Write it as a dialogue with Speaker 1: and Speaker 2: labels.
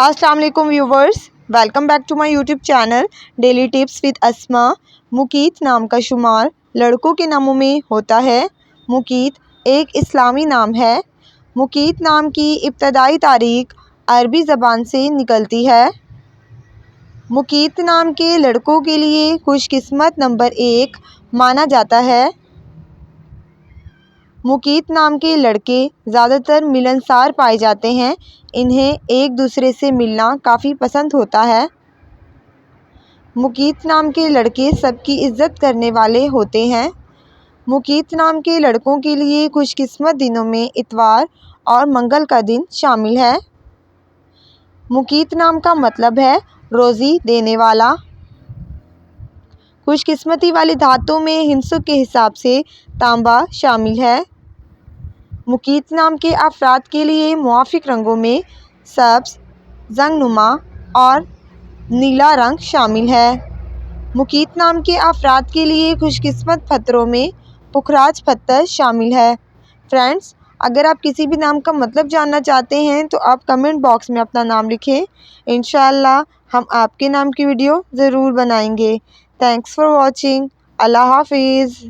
Speaker 1: अस्सलाम वालेकुम viewers, welcome back to my YouTube channel daily tips with Asma. मुकीत नाम का शुमार लड़कों के नामों में होता है। मुकीत एक इस्लामी नाम है। मुकीत नाम की इब्तदाई तारीख अरबी ज़बान से निकलती है। मुकीत नाम के लड़कों के लिए खुशकिस्मत नंबर 1 माना जाता है। मुकीत नाम के लड़के ज़्यादातर मिलनसार पाए जाते हैं। इन्हें एक दूसरे से मिलना काफ़ी पसंद होता है। मुकीत नाम के लड़के सबकी इज़्ज़त करने वाले होते हैं। मुकीत नाम के लड़कों के लिए खुशकिस्मत दिनों में इतवार और मंगल का दिन शामिल है। मुकीत नाम का मतलब है रोज़ी देने वाला। खुशकिस्मती वाली धातुओं में हिंसों के हिसाब से तांबा शामिल है। मुकीत नाम के अफराद के लिए मुआफ़िक रंगों में सब्ज़, जंगनुमा और नीला रंग शामिल है। मुकीत नाम के अफराद के लिए खुशकिस्मत पत्थरों में पुखराज पत्थर शामिल है। फ्रेंड्स, अगर आप किसी भी नाम का मतलब जानना चाहते हैं तो आप कमेंट बॉक्स में अपना नाम लिखें। इंशाअल्लाह हम आपके नाम की वीडियो ज़रूर बनाएंगे। Thanks for watching. अल्लाह हाफिज़।